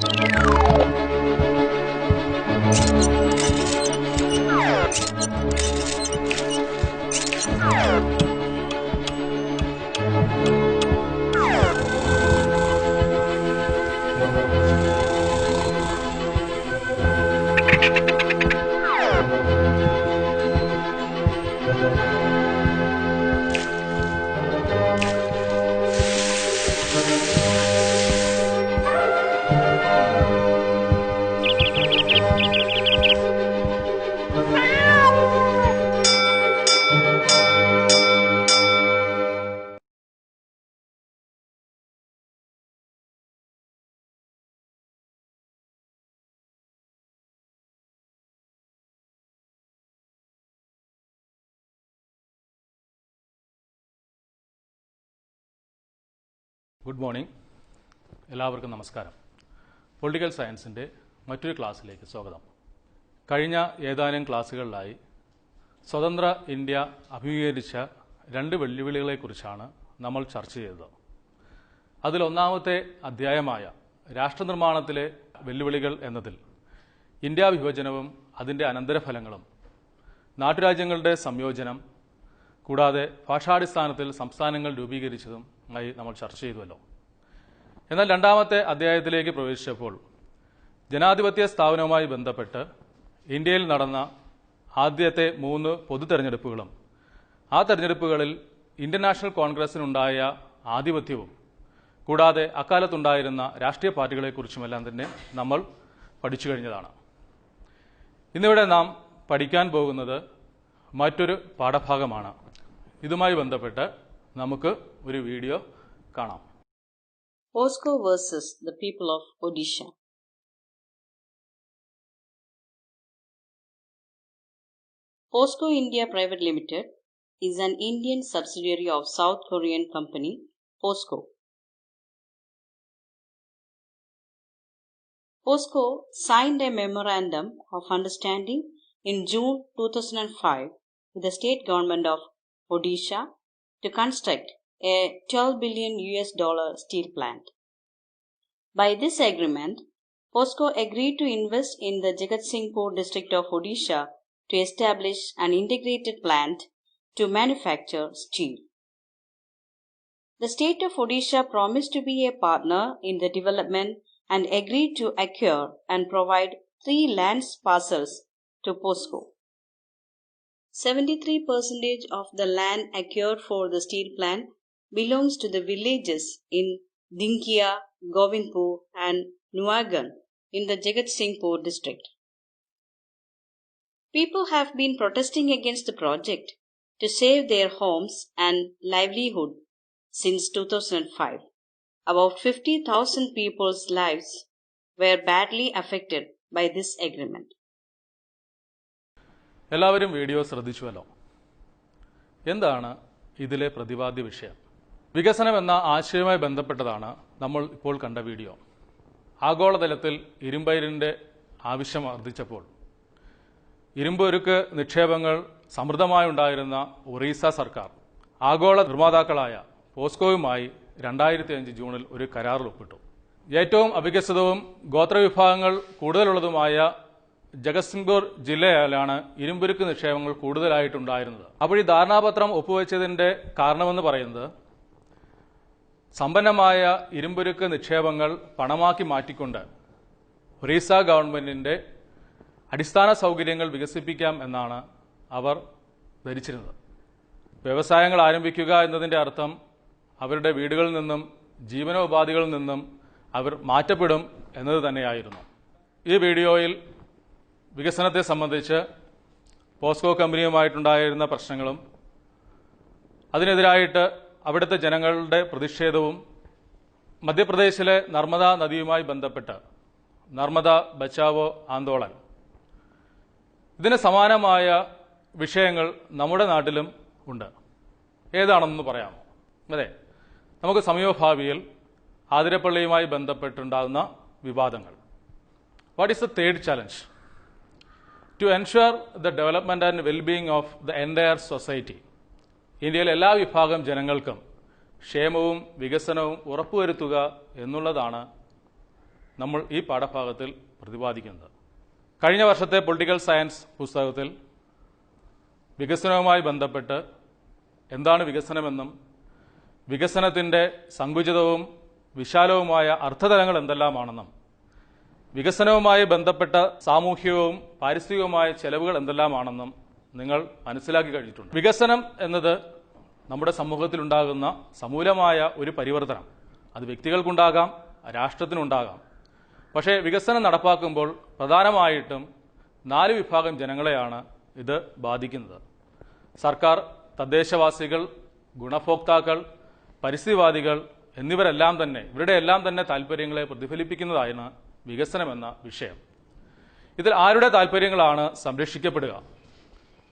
Good morning. എല്ലാവർക്കും നമസ്കാരം. Political സയൻസിൻ്റെ മറ്റൊരു ക്ലാസ്സിലേക്ക് സ്വാഗതം. കഴിഞ്ഞ ഏതാനും ക്ലാസ്സുകളിലായി സ്വതന്ത്ര ഇന്ത്യ അഭിമുഖീകരിച്ച 2 വെല്ലുവിളികളെക്കുറിച്ചാണ് നമ്മൾ ചർച്ച ചെയ്തത്. അതിലൊന്നാമത്തെ അധ്യായമായ രാഷ്ട്രനിർമ്മാണത്തിലെ വെല്ലുവിളികൾ എന്നതിൽ ഇന്ത്യ വിഭജനവും അതിൻ്റെ അനന്തരഫലങ്ങളും, നാട്ടുരാജ്യങ്ങളുടെ സംയോജനം, കൂടാതെ ഭാഷാടിസ്ഥാനത്തിൽ സംസ്ഥാനങ്ങൾ രൂപീകരിച്ചതും ആയി നമ്മൾ ചർച്ച ചെയ്തുവല്ലോ. എന്നാൽ രണ്ടാമത്തെ അധ്യായത്തിലേക്ക് പ്രവേശിച്ചപ്പോൾ ജനാധിപത്യ സ്ഥാപനവുമായി ബന്ധപ്പെട്ട് ഇന്ത്യയിൽ നടന്ന ആദ്യത്തെ 3 പൊതു തെരഞ്ഞെടുപ്പുകളും ആ തെരഞ്ഞെടുപ്പുകളിൽ ഇന്ത്യൻ നാഷണൽ കോൺഗ്രസിനുണ്ടായ ആധിപത്യവും കൂടാതെ അക്കാലത്തുണ്ടായിരുന്ന രാഷ്ട്രീയ പാർട്ടികളെക്കുറിച്ചുമെല്ലാം തന്നെ നമ്മൾ പഠിച്ചു കഴിഞ്ഞതാണ്. ഇന്നിവിടെ നാം പഠിക്കാൻ പോകുന്നത് മറ്റൊരു പാഠഭാഗമാണ്. ഇതുമായി ബന്ധപ്പെട്ട് നമുക്ക് ഒരു വീഡിയോ കാണാം. POSCO versus the people of Odisha. POSCO India Private Limited is an Indian subsidiary of South Korean company POSCO. POSCO signed a memorandum of understanding in June 2005 with the state government of Odisha to construct a $12 billion steel plant. By this agreement, POSCO agreed to invest in the Jagatsinghpur district of Odisha to establish an integrated plant to manufacture steel. The state of Odisha promised to be a partner in the development and agreed to acquire and provide 3 land parcels to POSCO. 73% of the land acquired for the steel plant belongs to the villages in Dinkia, Govindpur and Nuagan in the Jagatsinghpur district. People have been protesting against the project to save their homes and livelihood since 2005. About 50,000 people's lives were badly affected by this agreement. എല്ലാവരും video ശ്രദ്ധിച്ചുവല്ലോ. എന്താണ് ഇതിലെ പ്രതിപാദ്യ വിഷയം? വികസനം എന്ന ആശയവുമായി ബന്ധപ്പെട്ടതാണ് നമ്മൾ ഇപ്പോൾ കണ്ട വീഡിയോ. ആഗോളതലത്തിൽ ഇരുമ്പയിരിൻ്റെ ആവശ്യം വർദ്ധിച്ചപ്പോൾ ഇരുമ്പൊരുക്ക് നിക്ഷേപങ്ങൾ സമൃദ്ധമായുണ്ടായിരുന്ന ഒറീസ സർക്കാർ ആഗോള നിർമ്മാതാക്കളായ പോസ്കോയുമായി 2005 ജൂണിൽ ഒരു കരാറിൽ ഒപ്പിട്ടു. ഏറ്റവും അവികസിതവും ഗോത്രവിഭാഗങ്ങൾ കൂടുതലുള്ളതുമായ ജഗത്സിംഗ്പൂർ ജില്ലയിലാണ് ഇരുമ്പുരുക്ക് നിക്ഷേപങ്ങൾ കൂടുതലായിട്ടുണ്ടായിരുന്നത്. അപ്പോൾ ഈ ധാരണാപത്രം ഒപ്പുവെച്ചതിൻ്റെ കാരണമെന്ന് പറയുന്നത് സമ്പന്നമായ ഇരുമ്പുരുക്ക് നിക്ഷേപങ്ങൾ പണമാക്കി മാറ്റിക്കൊണ്ട് ഒറീസ ഗവൺമെൻറ്റിൻ്റെ അടിസ്ഥാന സൗകര്യങ്ങൾ വികസിപ്പിക്കാം എന്നാണ് അവർ ധരിച്ചിരുന്നത്. വ്യവസായങ്ങൾ ആരംഭിക്കുക എന്നതിൻ്റെ അർത്ഥം അവരുടെ വീടുകളിൽ നിന്നും ജീവനോപാധികളിൽ നിന്നും അവർ മാറ്റപ്പെടും എന്നത് തന്നെയായിരുന്നു. ഈ വീഡിയോയിൽ വികസനത്തെ സംബന്ധിച്ച് പോസ്കോ കമ്പനിയുമായിട്ടുണ്ടായിരുന്ന പ്രശ്നങ്ങളും അതിനെതിരായിട്ട് അവിടുത്തെ ജനങ്ങളുടെ പ്രതിഷേധവും മധ്യപ്രദേശിലെ നർമ്മദ നദിയുമായി ബന്ധപ്പെട്ട് നർമ്മദ ബച്ചാവോ ആന്തോളൻ, ഇതിന് സമാനമായ വിഷയങ്ങൾ നമ്മുടെ നാട്ടിലും ഉണ്ട്. ഏതാണെന്ന് പറയാമോ? അതെ, നമുക്ക് സമീപഭാവിയിൽ ആതിരപ്പള്ളിയുമായി ബന്ധപ്പെട്ടുണ്ടാകുന്ന വിവാദങ്ങൾ. What is the third challenge? To ensure the development and well-being of the entire society. ഇന്ത്യയിലെ എല്ലാ വിഭാഗം ജനങ്ങൾക്കും ക്ഷേമവും വികസനവും ഉറപ്പുവരുത്തുക എന്നുള്ളതാണ് നമ്മൾ ഈ പാഠഭാഗത്തിൽ പ്രതിപാദിക്കുന്നത്. കഴിഞ്ഞ വർഷത്തെ പൊളിറ്റിക്കൽ സയൻസ് പുസ്തകത്തിൽ വികസനവുമായി ബന്ധപ്പെട്ട് എന്താണ് വികസനമെന്നും വികസനത്തിൻ്റെ സങ്കുചിതവും വിശാലവുമായ അർത്ഥതലങ്ങൾ എന്തെല്ലാമാണെന്നും വികസനവുമായി ബന്ധപ്പെട്ട സാമൂഹികവും പാരിസ്ഥിതികവുമായ ചെലവുകൾ എന്തെല്ലാമാണെന്നും നിങ്ങൾ മനസ്സിലാക്കി കഴിഞ്ഞിട്ടുണ്ട്. വികസനം എന്നത് നമ്മുടെ സമൂഹത്തിലുണ്ടാകുന്ന സമൂലമായ ഒരു പരിവർത്തനം. അത് വ്യക്തികൾക്കുണ്ടാകാം, രാഷ്ട്രത്തിനുണ്ടാകാം. പക്ഷേ വികസനം നടപ്പാക്കുമ്പോൾ പ്രധാനമായിട്ടും 4 വിഭാഗം ജനങ്ങളെയാണ് ഇത് ബാധിക്കുന്നത്. സർക്കാർ, തദ്ദേശവാസികൾ, ഗുണഭോക്താക്കൾ, പരിസ്ഥിതിവാദികൾ എന്നിവരെല്ലാം തന്നെ ഇവരുടെ എല്ലാം തന്നെ താല്പര്യങ്ങളെ പ്രതിഫലിപ്പിക്കുന്നതാണ് വികസനമെന്ന വിഷയം. ഇതിൽ ആരുടെ താല്പര്യങ്ങളാണ് സംരക്ഷിക്കപ്പെടുക,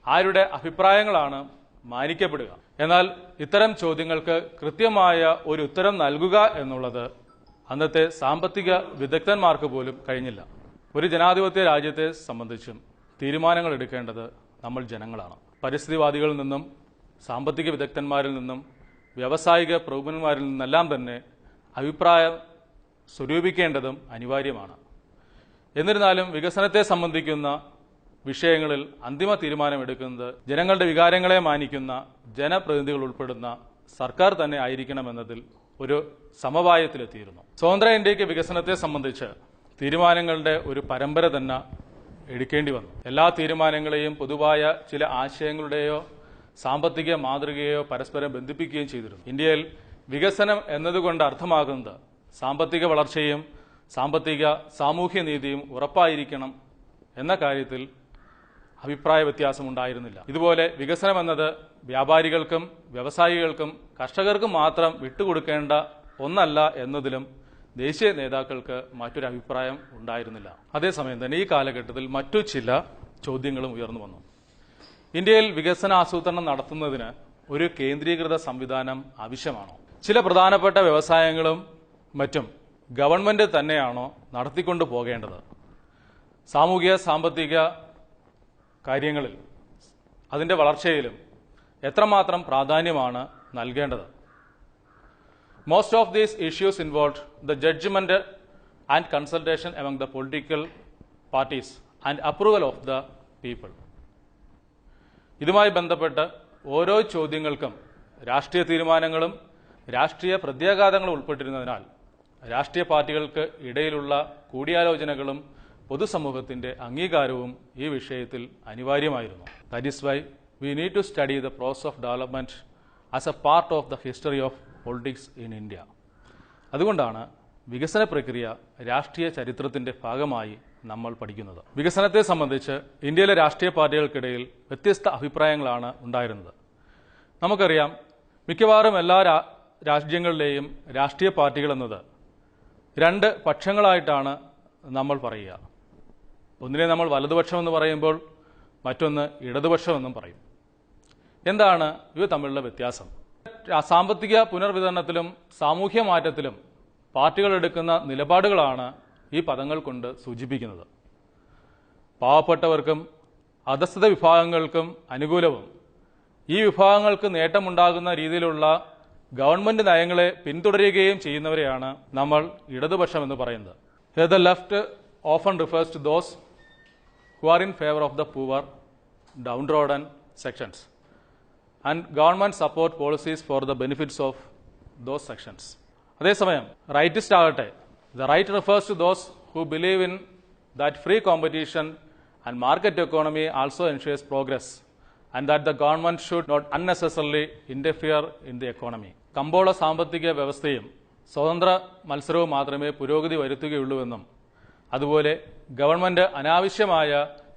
ആരുടെ അഭിപ്രായങ്ങളാണ് മാനിക്കപ്പെടുക? എന്നാൽ ഇത്തരം ചോദ്യങ്ങൾക്ക് കൃത്യമായ ഒരു ഉത്തരം നൽകുക എന്നുള്ളത് അന്നത്തെ സാമ്പത്തിക വിദഗ്ധന്മാർക്ക് പോലും കഴിഞ്ഞില്ല. ഒരു ജനാധിപത്യ രാജ്യത്തെ സംബന്ധിച്ചും തീരുമാനങ്ങൾ എടുക്കേണ്ടത് നമ്മൾ ജനങ്ങളാണ്. പരിസ്ഥിതിവാദികളിൽ നിന്നും സാമ്പത്തിക വിദഗ്ധന്മാരിൽ നിന്നും വ്യാവസായിക പ്രമുഖന്മാരിൽ നിന്നെല്ലാം തന്നെ അഭിപ്രായം സ്വരൂപിക്കേണ്ടതും അനിവാര്യമാണ്. എന്നിരുന്നാലും വികസനത്തെ സംബന്ധിക്കുന്ന വിഷയങ്ങളിൽ അന്തിമ തീരുമാനമെടുക്കുന്നത് ജനങ്ങളുടെ വികാരങ്ങളെ മാനിക്കുന്ന ജനപ്രതിനിധികൾ ഉൾപ്പെടുന്ന സർക്കാർ തന്നെ ആയിരിക്കണമെന്നതിൽ ഒരു സമവായത്തിലെത്തിയിരുന്നു. സ്വതന്ത്ര ഇന്ത്യക്ക് വികസനത്തെ സംബന്ധിച്ച് തീരുമാനങ്ങളുടെ ഒരു പരമ്പര തന്നെ എടുക്കേണ്ടി വന്നു. എല്ലാ തീരുമാനങ്ങളെയും പൊതുവായ ചില ആശയങ്ങളുടെയോ സാമ്പത്തിക മാതൃകയോ പരസ്പരം ബന്ധിപ്പിക്കുകയും ചെയ്തിരുന്നു. ഇന്ത്യയിൽ വികസനം എന്നതുകൊണ്ട് അർത്ഥമാകുന്നത് സാമ്പത്തിക വളർച്ചയും സാമൂഹ്യ നീതിയും ഉറപ്പായിരിക്കണം എന്ന കാര്യത്തിൽ അഭിപ്രായ വ്യത്യാസമുണ്ടായിരുന്നില്ല. ഇതുപോലെ വികസനം എന്നത് വ്യാപാരികൾക്കും വ്യവസായികൾക്കും കർഷകർക്കും മാത്രം വിട്ടുകൊടുക്കേണ്ട ഒന്നല്ല എന്നതിലും ദേശീയ നേതാക്കൾക്ക് മറ്റൊരു അഭിപ്രായം ഉണ്ടായിരുന്നില്ല. അതേസമയം തന്നെ ഈ കാലഘട്ടത്തിൽ മറ്റു ചില ചോദ്യങ്ങളും ഉയർന്നു വന്നു. ഇന്ത്യയിൽ വികസന ആസൂത്രണം നടത്തുന്നതിന് ഒരു കേന്ദ്രീകൃത സംവിധാനം ആവശ്യമാണോ? ചില പ്രധാനപ്പെട്ട വ്യവസായങ്ങളും മറ്റും ഗവൺമെന്റ് തന്നെയാണോ നടത്തിക്കൊണ്ടു പോകേണ്ടത്? സാമൂഹിക സാമ്പത്തിക കാര്യങ്ങളിൽ അതിൻ്റെ വളർച്ചയിലും എത്രമാത്രം പ്രാധാന്യമാണ് നൽകേണ്ടത്? Most of these issues involved the judgment and consultation among the political parties and approval of the people. ഇതുമായി ബന്ധപ്പെട്ട് ഓരോ ചോദ്യങ്ങൾക്കും രാഷ്ട്രീയ തീരുമാനങ്ങളും രാഷ്ട്രീയ പ്രത്യാഘാതങ്ങളും ഉൾപ്പെട്ടിരുന്നതിനാൽ രാഷ്ട്രീയ പാർട്ടികൾക്ക് ഇടയിലുള്ള കൂടിയാലോചനകളും പൊതുസമൂഹത്തിന്റെ അംഗീകാരവും ഈ വിഷയത്തിൽ അനിവാര്യമായിരുന്നു. That is why we need to study the process of development as a part of the history of politics in India. അതുകൊണ്ടാണ് വികസന പ്രക്രിയ രാഷ്ട്രീയ ചരിത്രത്തിന്റെ ഭാഗമായി നമ്മൾ പഠിക്കുന്നത്. വികസനത്തെ സംബന്ധിച്ച് ഇന്ത്യയിലെ രാഷ്ട്രീയ പാർട്ടികൾക്കിടയിൽ വ്യത്യസ്ത അഭിപ്രായങ്ങളാണ് ഉണ്ടായിരുന്നത്. നമുക്കറിയാം, മിക്കവാറും എല്ലാ രാജ്യങ്ങളിലെയും രാഷ്ട്രീയ പാർട്ടികൾ എന്നത് 2 പക്ഷങ്ങളായിട്ടാണ് നമ്മൾ പറയുക. ഒന്നിനെ നമ്മൾ വലതുപക്ഷം എന്ന് പറയുമ്പോൾ മറ്റൊന്ന് ഇടതുപക്ഷം എന്നും പറയും. എന്താണ് ഇവ തമ്മിലുള്ള വ്യത്യാസം? സാമ്പത്തിക പുനർവിതരണത്തിലും സാമൂഹ്യ മാറ്റത്തിലും പാർട്ടികൾ എടുക്കുന്ന നിലപാടുകളാണ് ഈ പദങ്ങൾ കൊണ്ട് സൂചിപ്പിക്കുന്നത്. പാവപ്പെട്ടവർക്കും അധസ്ഥിത വിഭാഗങ്ങൾക്കും അനുകൂലവും ഈ വിഭാഗങ്ങൾക്ക് നേട്ടമുണ്ടാകുന്ന രീതിയിലുള്ള ഗവൺമെന്റ് നയങ്ങളെ പിന്തുടരുകയും ചെയ്യുന്നവരെയാണ് നമ്മൾ ഇടതുപക്ഷം എന്ന് പറയുന്നത്. Here the left often refers to those who are in favor of the poor, downtrodden sections, and government support policies for the benefits of those sections. അതേസമയം റൈറ്റിസ്റ്റ് ആകട്ടെ, the right refers to those who believe in that free competition and market economy also ensures progress, and that the government should not unnecessarily interfere in the economy. കമ്പോള സാമ്പത്തിക വ്യവസ്ഥയും സ്വതന്ത്ര മത്സരവും മാത്രമേ പുരോഗതി വരുത്തുകയുള്ളൂവെന്നും അതുപോലെ ഗവൺമെന്റ് അനാവശ്യമായ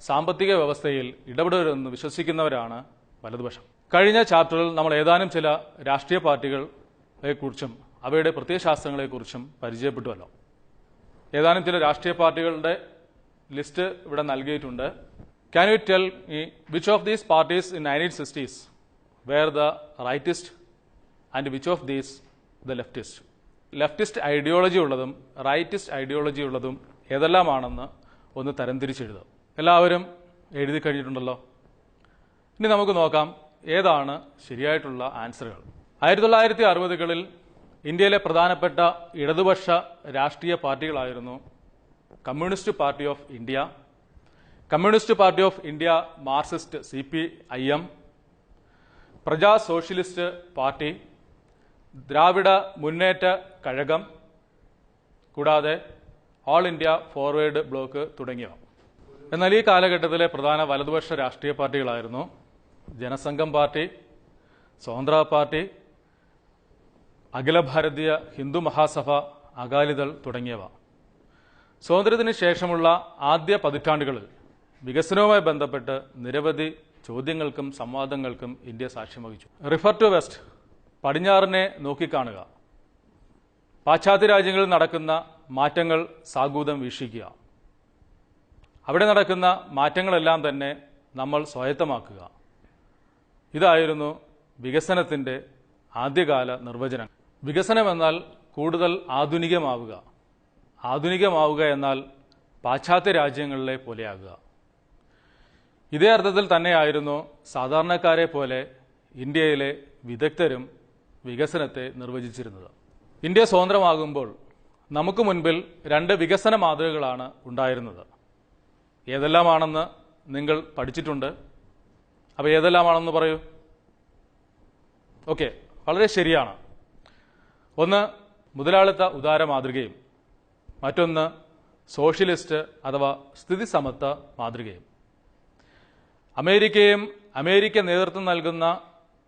സാമ്പത്തിക വ്യവസ്ഥയിൽ ഇടപെടരുതെന്ന് വിശ്വസിക്കുന്നവരാണ് വലതുപക്ഷം. കഴിഞ്ഞ ചാപ്റ്ററിൽ നമ്മൾ ഏതാനും ചില രാഷ്ട്രീയ പാർട്ടികളെക്കുറിച്ചും അവയുടെ പ്രത്യയശാസ്ത്രങ്ങളെക്കുറിച്ചും പരിചയപ്പെട്ടുവല്ലോ. ഏതാനും ചില രാഷ്ട്രീയ പാർട്ടികളുടെ ലിസ്റ്റ് ഇവിടെ നൽകിയിട്ടുണ്ട്. Can you tell me which of these parties in 1960s were the rightist and which of these the leftist? Leftist ideology ഉള്ളതും റൈറ്റിസ്റ്റ് ഐഡിയോളജി ഉള്ളതും ഏതെല്ലാമാണെന്ന് ഒന്ന് തരംതിരിച്ചെഴുതുക. എല്ലാവരും എഴുതി കഴിഞ്ഞിട്ടുണ്ടല്ലോ. ഇനി നമുക്ക് നോക്കാം ഏതാണ് ശരിയായിട്ടുള്ള ആൻസറുകൾ. 1960കളിൽ ഇന്ത്യയിലെ പ്രധാനപ്പെട്ട ഇടതുപക്ഷ രാഷ്ട്രീയ പാർട്ടികളായിരുന്നു communist party of India, communist party of India Marxist CPIM, Praja socialist party, Dravida Munnetra Kazhagam, കൂടാതെ ഓൾ ഇന്ത്യ ഫോർവേഡ് ബ്ലോക്ക് തുടങ്ങിയവ. എന്നാൽ ഈ കാലഘട്ടത്തിലെ പ്രധാന വലതുപക്ഷ രാഷ്ട്രീയ പാർട്ടികളായിരുന്നു ജനസംഘം പാർട്ടി, സ്വതന്ത്ര പാർട്ടി, അഖില ഭാരതീയ ഹിന്ദു മഹാസഭ, അകാലിദൾ തുടങ്ങിയവ. സ്വാതന്ത്ര്യത്തിന് ശേഷമുള്ള ആദ്യ പതിറ്റാണ്ടുകളിൽ വികസനവുമായി ബന്ധപ്പെട്ട് നിരവധി ചോദ്യങ്ങൾക്കും സംവാദങ്ങൾക്കും ഇന്ത്യ സാക്ഷ്യം വഹിച്ചു. റിഫർ ടു വെസ്റ്റ്, പടിഞ്ഞാറിനെ നോക്കിക്കാണുക. പാശ്ചാത്യ രാജ്യങ്ങളിൽ നടക്കുന്ന മാറ്റങ്ങൾ സാഗൂതം വീക്ഷിക്കുക. അവിടെ നടക്കുന്ന മാറ്റങ്ങളെല്ലാം തന്നെ നമ്മൾ സ്വായത്തമാക്കുക. ഇതായിരുന്നു വികസനത്തിൻ്റെ ആദ്യകാല നിർവചനം. വികസനം എന്നാൽ കൂടുതൽ ആധുനികമാവുക, ആധുനികമാവുക എന്നാൽ പാശ്ചാത്യ രാജ്യങ്ങളിലെ പോലെയാകുക. ഇതേ അർത്ഥത്തിൽ തന്നെയായിരുന്നു സാധാരണക്കാരെ പോലെ ഇന്ത്യയിലെ വിദഗ്ധരും വികസനത്തെ നിർവചിച്ചിരുന്നത്. ഇന്ത്യ സ്വതന്ത്രമാകുമ്പോൾ നമുക്ക് മുൻപിൽ രണ്ട് വികസന മാതൃകകളാണ് ഉണ്ടായിരുന്നത്. ഏതെല്ലാമാണെന്ന് നിങ്ങൾ പഠിച്ചിട്ടുണ്ട്. അപ്പോൾ ഏതെല്ലാമാണെന്ന് പറയൂ. ഓക്കെ, വളരെ ശരിയാണ്. ഒന്ന് മുതലാളിത്ത ഉദാര മാതൃകയും മറ്റൊന്ന് സോഷ്യലിസ്റ്റ് അഥവാ സ്ഥിതിസമത്വ മാതൃകയും. അമേരിക്കയും അമേരിക്ക നേതൃത്വം നൽകുന്ന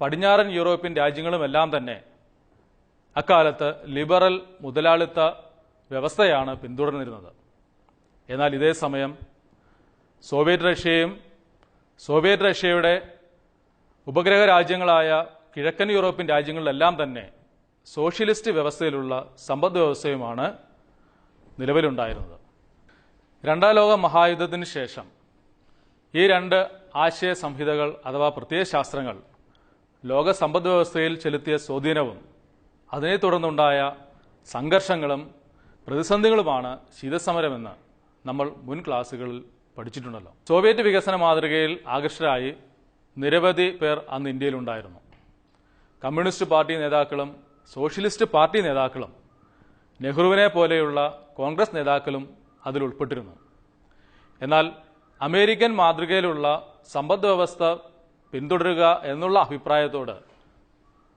പടിഞ്ഞാറൻ യൂറോപ്യൻ രാജ്യങ്ങളുമെല്ലാം തന്നെ അക്കാലത്ത് ലിബറൽ മുതലാളിത്ത വ്യവസ്ഥയാണ് പിന്തുടർന്നിരുന്നത്. എന്നാൽ ഇതേ സമയം സോവിയറ്റ് റഷ്യയും സോവിയറ്റ് റഷ്യയുടെ ഉപഗ്രഹ രാജ്യങ്ങളായ കിഴക്കൻ യൂറോപ്യൻ രാജ്യങ്ങളിലെല്ലാം തന്നെ സോഷ്യലിസ്റ്റ് വ്യവസ്ഥയിലുള്ള സമ്പദ് വ്യവസ്ഥയുമാണ് നിലവിലുണ്ടായിരുന്നത്. രണ്ടാം ലോക മഹായുദ്ധത്തിന് ശേഷം ഈ രണ്ട് ആശയ സംഹിതകൾ അഥവാ പ്രത്യയശാസ്ത്രങ്ങൾ ലോക സമ്പദ് വ്യവസ്ഥയിൽ ചെലുത്തിയ സ്വാധീനവും അതിനെ തുടർന്നുണ്ടായ സംഘർഷങ്ങളും പ്രതിസന്ധികളുമാണ് ശീതസമരമെന്ന് നമ്മൾ മുൻ ക്ലാസ്സുകളിൽ പഠിച്ചിട്ടുണ്ടല്ലോ. സോവിയറ്റ് വികസന മാതൃകയിൽ ആകർഷകരായി നിരവധി പേർ അന്ന് ഇന്ത്യയിലുണ്ടായിരുന്നു. കമ്മ്യൂണിസ്റ്റ് പാർട്ടി നേതാക്കളും സോഷ്യലിസ്റ്റ് പാർട്ടി നേതാക്കളും നെഹ്റുവിനെ പോലെയുള്ള കോൺഗ്രസ് നേതാക്കളും അതിൽ ഉൾപ്പെട്ടിരുന്നു. എന്നാൽ അമേരിക്കൻ മാതൃകയിലുള്ള സമ്പദ് വ്യവസ്ഥ പിന്തുടരുക എന്നുള്ള അഭിപ്രായത്തോട്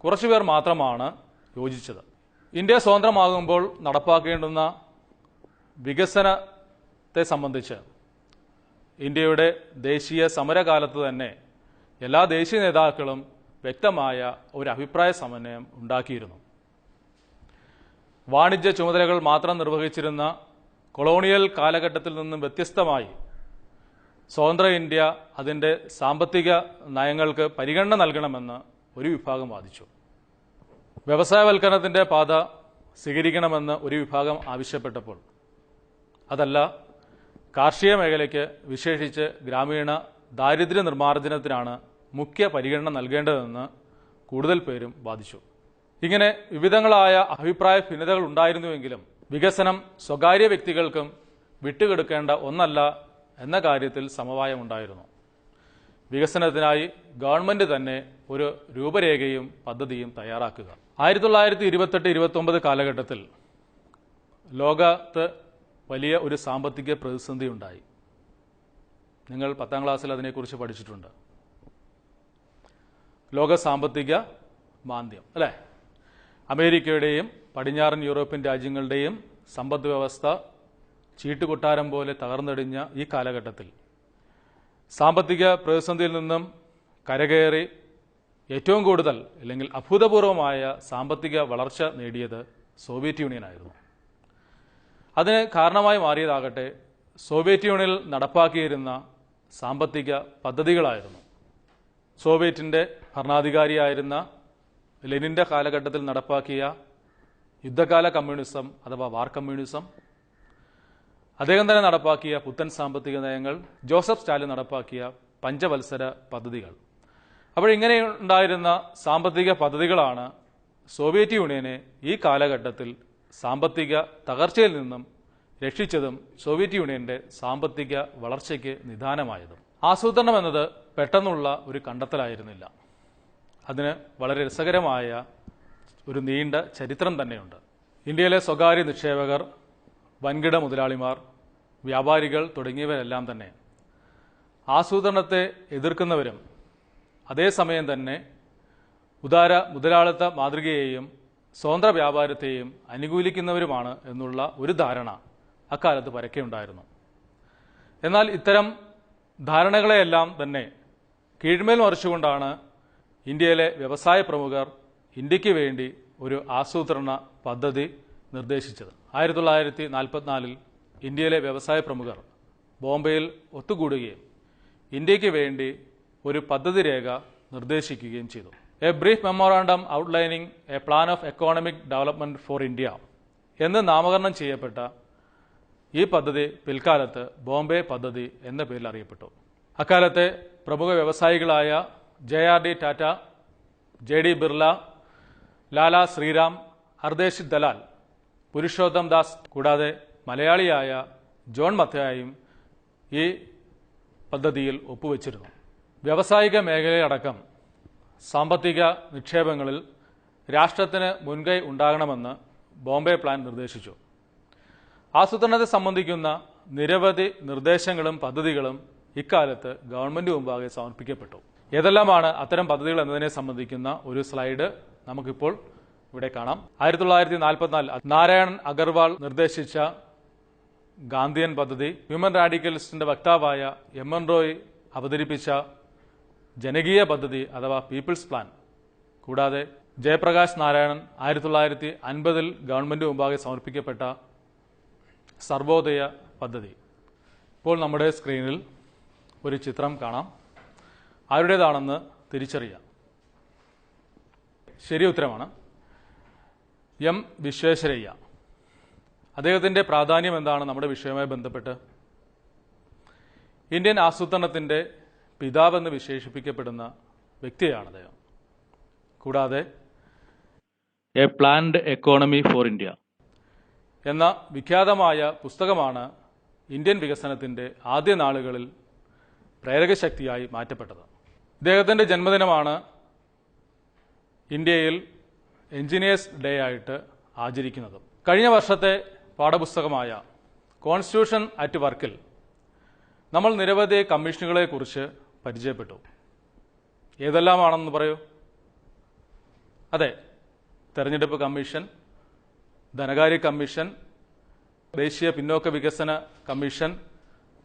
കുറച്ചുപേർ മാത്രമാണ് യോജിച്ചത്. ഇന്ത്യ സ്വതന്ത്രമാകുമ്പോൾ നടപ്പാക്കേണ്ടുന്ന വികസനത്തെ സംബന്ധിച്ച് ഇന്ത്യയുടെ ദേശീയ സമരകാലത്ത് തന്നെ എല്ലാ ദേശീയ നേതാക്കളും വ്യക്തമായ ഒരു അഭിപ്രായ സമന്വയം ഉണ്ടാക്കിയിരുന്നു. വാണിജ്യ ചുമതലകൾ മാത്രം നിർവഹിച്ചിരുന്ന കൊളോണിയൽ കാലഘട്ടത്തിൽ നിന്നും വ്യത്യസ്തമായി സ്വതന്ത്ര ഇന്ത്യ അതിൻ്റെ സാമ്പത്തിക നയങ്ങൾക്ക് പരിഗണന നൽകണമെന്ന് ഒരു വിഭാഗം വാദിച്ചു. വ്യവസായവൽക്കരണത്തിൻ്റെ പാത സ്വീകരിക്കണമെന്ന് ഒരു വിഭാഗം ആവശ്യപ്പെട്ടപ്പോൾ അതല്ല, കാർഷിക മേഖലയ്ക്ക് വിശേഷിച്ച് ഗ്രാമീണ ദാരിദ്ര്യ നിർമ്മാർജ്ജനത്തിനാണ് മുഖ്യ പരിഗണന നൽകേണ്ടതെന്ന് കൂടുതൽ പേരും വാദിച്ചു. ഇങ്ങനെ വിവിധങ്ങളായ അഭിപ്രായ ഭിന്നതകൾ ഉണ്ടായിരുന്നുവെങ്കിലും വികസനം സ്വകാര്യ വ്യക്തികൾക്കും വിട്ടുകൊടുക്കേണ്ട ഒന്നല്ല എന്ന കാര്യത്തിൽ സമവായമുണ്ടായിരുന്നു. വികസനത്തിനായി ഗവൺമെന്റ് തന്നെ ഒരു രൂപരേഖയും പദ്ധതിയും തയ്യാറാക്കുക. 1928-29 കാലഘട്ടത്തിൽ ലോകത്ത് വലിയ ഒരു സാമ്പത്തിക പ്രതിസന്ധി ഉണ്ടായി. നിങ്ങൾ 10ാം ക്ലാസ്സിൽ അതിനെക്കുറിച്ച് പഠിച്ചിട്ടുണ്ട്. ലോക സാമ്പത്തിക മാന്ദ്യം അല്ലേ? അമേരിക്കയുടെയും പടിഞ്ഞാറൻ യൂറോപ്യൻ രാജ്യങ്ങളുടെയും സമ്പദ് വ്യവസ്ഥ ചീട്ടുകൊട്ടാരം പോലെ തകർന്നടിഞ്ഞ ഈ കാലഘട്ടത്തിൽ സാമ്പത്തിക പ്രതിസന്ധിയിൽ നിന്നും കരകയറി ഏറ്റവും കൂടുതൽ അല്ലെങ്കിൽ അഭൂതപൂർവമായ സാമ്പത്തിക വളർച്ച നേടിയത് സോവിയറ്റ് യൂണിയനായിരുന്നു. അതിന് കാരണമായി മാറിയതാകട്ടെ സോവിയറ്റ് യൂണിയനിൽ നടപ്പാക്കിയിരുന്ന സാമ്പത്തിക പദ്ധതികളായിരുന്നു. സോവിയറ്റിൻ്റെ ഭരണാധികാരിയായിരുന്ന ലെനിൻ്റെ കാലഘട്ടത്തിൽ നടപ്പാക്കിയ യുദ്ധകാല കമ്മ്യൂണിസം അഥവാ വാർ കമ്മ്യൂണിസം, അദ്ദേഹം തന്നെ നടപ്പാക്കിയ പുത്തൻ സാമ്പത്തിക നയങ്ങൾ, ജോസഫ് സ്റ്റാലിൻ നടപ്പാക്കിയ പഞ്ചവത്സര പദ്ധതികൾ. അപ്പോൾ ഇങ്ങനെ ഉണ്ടായിരുന്ന സാമ്പത്തിക പദ്ധതികളാണ് സോവിയറ്റ് യൂണിയനെ ഈ കാലഘട്ടത്തിൽ സാമ്പത്തിക തകർച്ചയിൽ നിന്നും രക്ഷിച്ചതും സോവിയറ്റ് യൂണിയന്റെ സാമ്പത്തിക വളർച്ചയ്ക്ക് നിദാനമായതും. ആസൂത്രണം എന്നത് പെട്ടെന്നുള്ള ഒരു കണ്ടെത്തലായിരുന്നില്ല. അതിന് വളരെ രസകരമായ ഒരു നീണ്ട ചരിത്രം തന്നെയുണ്ട്. ഇന്ത്യയിലെ സ്വകാര്യ നിക്ഷേപകർ, വൻകിട മുതലാളിമാർ, വ്യാപാരികൾ തുടങ്ങിയവരെല്ലാം തന്നെ ആസൂത്രണത്തെ എതിർക്കുന്നവരും അതേസമയം തന്നെ ഉദാര മുതലാളിത്ത മാതൃകയെയും സ്വതന്ത്ര വ്യാപാരത്തെയും അനുകൂലിക്കുന്നവരുമാണ് എന്നുള്ള ഒരു ധാരണ അക്കാലത്ത് പരക്കെ ഉണ്ടായിരുന്നു. എന്നാൽ ഇത്തരം ധാരണകളെയെല്ലാം തന്നെ കീഴ്മേൽ മറിച്ചുകൊണ്ടാണ് ഇന്ത്യയിലെ വ്യവസായ പ്രമുഖർ ഇന്ത്യക്ക് വേണ്ടി ഒരു ആസൂത്രണ പദ്ധതി നിർദ്ദേശിച്ചത്. 1944 ഇന്ത്യയിലെ വ്യവസായ പ്രമുഖർ ബോംബെയിൽ ഒത്തുകൂടുകയും ഇന്ത്യക്ക് വേണ്ടി ഒരു പദ്ധതി രേഖ നിർദ്ദേശിക്കുകയും ചെയ്തു. A brief memorandum outlining A plan of economic development for India എന്ന് നാമകരണം ചെയ്യപ്പെട്ട ഈ പദ്ധതി പിൽക്കാലത്ത് ബോംബെ പദ്ധതി എന്ന പേരിൽ അറിയപ്പെട്ടു. അക്കാലത്തെ പ്രമുഖ വ്യവസായികളായ JRD ടാറ്റ, JD ബിർള, ലാല ശ്രീറാം, ഹർദേശ് ദലാൽ, പുരുഷോത്തം ദാസ് കൂടാതെ മലയാളിയായ ജോൺ മത്തയായും ഈ പദ്ധതിയിൽ ഒപ്പുവെച്ചിരുന്നു. വ്യാവസായിക മേഖലയടക്കം സാമ്പത്തിക നിക്ഷേപങ്ങളിൽ രാഷ്ട്രത്തിന് മുൻകൈ ഉണ്ടാകണമെന്ന് ബോംബെ പ്ലാൻ നിർദ്ദേശിച്ചു. ആസൂത്രണത്തെ സംബന്ധിക്കുന്ന നിരവധി നിർദ്ദേശങ്ങളും പദ്ധതികളും ഇക്കാലത്ത് ഗവൺമെന്റ് മുമ്പാകെ സമർപ്പിക്കപ്പെട്ടു. ഏതെല്ലാമാണ് അത്തരം പദ്ധതികൾ എന്നതിനെ സംബന്ധിക്കുന്ന ഒരു സ്ലൈഡ് നമുക്കിപ്പോൾ ഇവിടെ കാണാം. 1944 നാരായണൻ അഗർവാൾ നിർദ്ദേശിച്ച ഗാന്ധിയൻ പദ്ധതി, ഹ്യൂമൻ റാഡിക്കലിസ്റ്റിന്റെ വക്താവായ MN റോയ് അവതരിപ്പിച്ച ജനകീയ പദ്ധതി അഥവാ പീപ്പിൾസ് പ്ലാൻ, കൂടാതെ ജയപ്രകാശ് നാരായണൻ 1950 ഗവൺമെന്റ് മുമ്പാകെ സമർപ്പിക്കപ്പെട്ട സർവോദയ പദ്ധതി. ഇപ്പോൾ നമ്മുടെ സ്ക്രീനിൽ ഒരു ചിത്രം കാണാം. ആരുടേതാണെന്ന് തിരിച്ചറിയാം. ശരി ഉത്തരമാണ്. M. വിശ്വേശ്വരയ്യ. അദ്ദേഹത്തിന്റെ പ്രാധാന്യം എന്താണ് നമ്മുടെ വിഷയവുമായി ബന്ധപ്പെട്ട്? ഇന്ത്യൻ ആസൂത്രണത്തിന്റെ പിതാവെന്ന് വിശേഷിപ്പിക്കപ്പെടുന്ന വ്യക്തിയാണ് അദ്ദേഹം. കൂടാതെ A planned economy for India എന്ന വിഖ്യാതമായ പുസ്തകമാണ് ഇന്ത്യൻ വികസനത്തിന്റെ ആദ്യ നാളുകളിൽ പ്രേരകശക്തിയായി മാറ്റപ്പെട്ടത്. ഇദ്ദേഹത്തിന്റെ ജന്മദിനമാണ് ഇന്ത്യയിൽ എഞ്ചിനീയേഴ്സ് ഡേ ആയിട്ട് ആചരിക്കുന്നത്. കഴിഞ്ഞ വർഷത്തെ പാഠപുസ്തകമായ കോൺസ്റ്റിറ്റ്യൂഷൻ അറ്റ് വർക്കിൽ നമ്മൾ നിരവധി കമ്മീഷനുകളെ കുറിച്ച് പരിചയപ്പെട്ടു. ഏതെല്ലാമാണെന്ന് പറയൂ? അതെ, തെരഞ്ഞെടുപ്പ് കമ്മീഷൻ, ധനകാര്യ കമ്മീഷൻ, ദേശീയ പിന്നോക്ക വികസന കമ്മീഷൻ,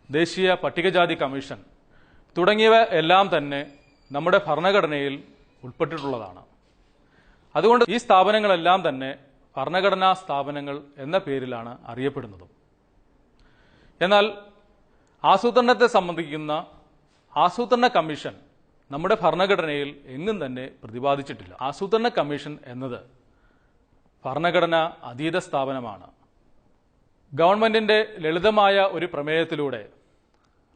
ദേശീയ പട്ടികജാതി കമ്മീഷൻ തുടങ്ങിയവ എല്ലാം തന്നെ നമ്മുടെ ഭരണഘടനയിൽ ഉൾപ്പെട്ടിട്ടുള്ളതാണ്. അതുകൊണ്ട് ഈ സ്ഥാപനങ്ങളെല്ലാം തന്നെ ഭരണഘടനാ സ്ഥാപനങ്ങൾ എന്ന പേരിലാണ് അറിയപ്പെടുന്നത്. എന്നാൽ ആസൂത്രണത്തെ സംബന്ധിക്കുന്ന ആസൂത്രണ കമ്മീഷൻ നമ്മുടെ ഭരണഘടനയിൽ എങ്ങും തന്നെ പ്രതിപാദിച്ചിട്ടില്ല. ആസൂത്രണ കമ്മീഷൻ എന്നത് ഭരണഘടന അതീത സ്ഥാപനമാണ്. ഗവൺമെന്റിന്റെ ലളിതമായ ഒരു പ്രമേയത്തിലൂടെ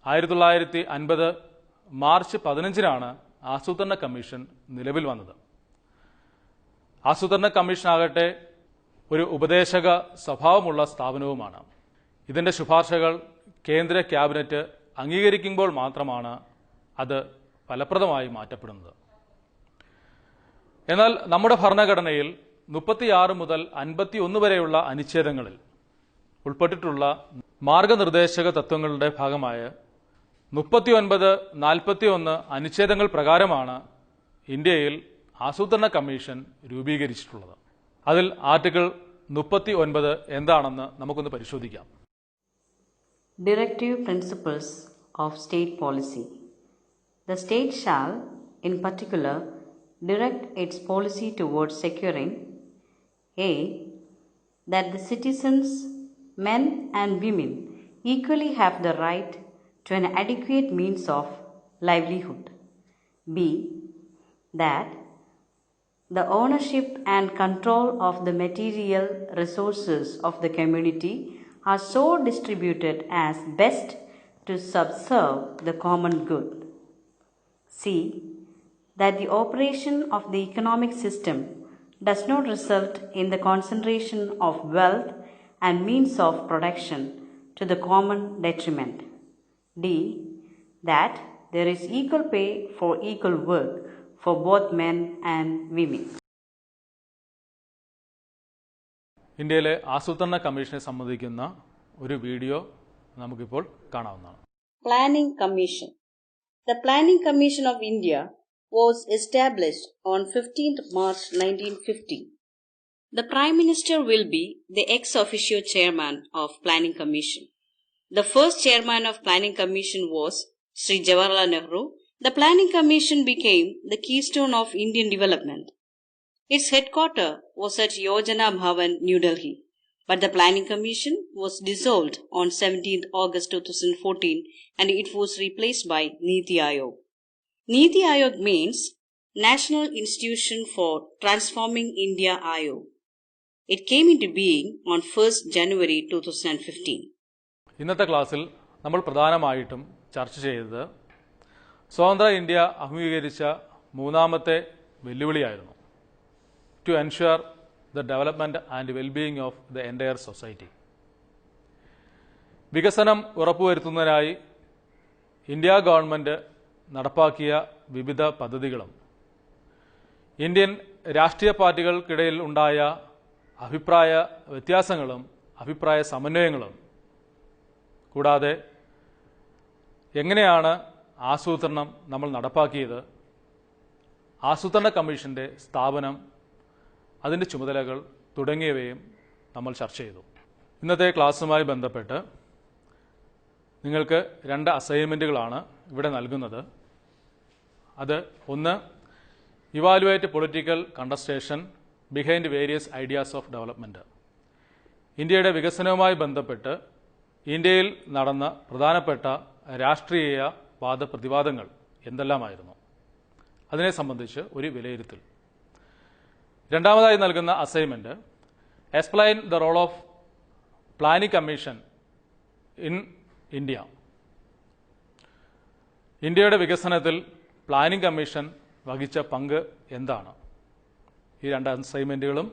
1950 മാർച്ച് 15 ആസൂത്രണ കമ്മീഷൻ നിലവിൽ വന്നത്. ആസൂത്രണ കമ്മീഷനാകട്ടെ ഒരു ഉപദേശക സ്വഭാവമുള്ള സ്ഥാപനവുമാണ്. ഇതിന്റെ ശുപാർശകൾ കേന്ദ്ര ക്യാബിനറ്റ് അംഗീകരിക്കുമ്പോൾ മാത്രമാണ് അത് ഫലപ്രദമായി മാറ്റപ്പെടുന്നത്. എന്നാൽ നമ്മുടെ ഭരണഘടനയിൽ 36 മുതൽ 51 വരെയുള്ള അനുച്ഛേദങ്ങളിൽ ഉൾപ്പെട്ടിട്ടുള്ള മാർഗനിർദ്ദേശക തത്വങ്ങളുടെ ഭാഗമായ 39, 41 അനുച്ഛേദങ്ങൾ പ്രകാരമാണ് ഇന്ത്യയിൽ ആസൂത്രണ കമ്മീഷൻ രൂപീകരിച്ചിട്ടുള്ളത്. അതിൽ ആർട്ടിക്കിൾ 39 എന്താണെന്ന് നമുക്കൊന്ന് പരിശോധിക്കാം. Directive Principles of State Policy. The state shall, in particular, direct its policy towards securing a. that the citizens, men and women, equally have the right to an adequate means of livelihood. B. that the ownership and control of the material resources of the community are so distributed as best to subserve the common good. C. that the operation of the economic system does not result in the concentration of wealth and means of production to the common detriment. D. that there is equal pay for equal work for both men and women. ഇന്ത്യയിലെ ആസൂത്രണ കമ്മീഷനെ സംബന്ധിക്കുന്ന ഒരു video നമുക്കിപ്പോൾ കാണാവുന്നതാണ്. Planning Commission. The Planning Commission of India was established on 15th March 1950. The Prime Minister will be the ex officio chairman of Planning Commission. The first chairman of Planning Commission was Sri Jawaharlal Nehru. The Planning Commission became the keystone of Indian development. Its headquarters was at Yojana Bhavan, New Delhi. But the Planning Commission was dissolved on 17th August 2014 and it was replaced by Niti Aayog. Niti Aayog means National Institution for Transforming India Aayog. It came into being on 1st January 2015. ഇന്നത്തെ ക്ലാസ്സിൽ നമ്മൾ പ്രധാനമായിട്ടും ചർച്ച ചെയ്തത് സ്വതന്ത്ര India അഭിമുഖീകരിച്ച മൂന്നാമത്തെ വെല്ലുവിളിയായിരുന്നു. To ensure the development and well-being of the entire society. വികസനം ഉറപ്പുവരുത്തുന്നതിനായി ഇന്ത്യ ഗവൺമെൻറ് നടപ്പാക്കിയ വിവിധ പദ്ധതികളും ഇന്ത്യൻ രാഷ്ട്രീയ പാർട്ടികൾക്കിടയിൽ ഉണ്ടായ അഭിപ്രായ വ്യത്യാസങ്ങളും അഭിപ്രായ സമന്വയങ്ങളും കൂടാതെ എങ്ങനെയാണ് ആസൂത്രണം നമ്മൾ നടപ്പാക്കിയത്, ആസൂത്രണ കമ്മീഷൻ്റെ സ്ഥാപനം, അതിൻ്റെ ചുമതലകൾ തുടങ്ങിയവയും നമ്മൾ ചർച്ച ചെയ്തു. ഇന്നത്തെ ക്ലാസ്സുമായി ബന്ധപ്പെട്ട് നിങ്ങൾക്ക് 2 അസൈൻമെൻറ്റുകളാണ് ഇവിടെ നൽകുന്നത്. അത് ഒന്ന്, evaluate political contestation behind various ideas of development. ഇന്ത്യയുടെ വികസനവുമായി ബന്ധപ്പെട്ട് ഇന്ത്യയിൽ നടന്ന പ്രധാനപ്പെട്ട രാഷ്ട്രീയ വാദപ്രതിവാദങ്ങൾ എന്തെല്ലാമായിരുന്നു, അതിനെ സംബന്ധിച്ച് ഒരു വിലയിരുത്തൽ. രണ്ടാമതായി നൽകുന്ന assignment, explain the role of planning commission in India. ഇന്ത്യയുടെ വികസനത്തിൽ പ്ലാനിംഗ് കമ്മീഷൻ വഹിച്ച പങ്ക് എന്താണ്? ഈ 2 അസൈൻമെൻറ്റുകളും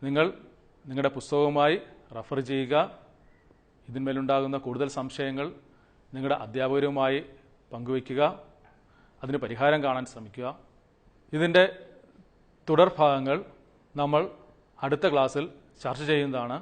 നിങ്ങൾ നിങ്ങളുടെ പുസ്തകവുമായി റഫർ ചെയ്യുക. ഇതിന്മേലുണ്ടാകുന്ന കൂടുതൽ സംശയങ്ങൾ നിങ്ങളുടെ അധ്യാപകരുമായി പങ്കുവയ്ക്കുക. അതിന് പരിഹാരം കാണാൻ ശ്രമിക്കുക. ഇതിൻ്റെ തുടർഭാഗങ്ങൾ നമ്മൾ അടുത്ത ക്ലാസ്സിൽ ചർച്ച ചെയ്യുന്നതാണ്.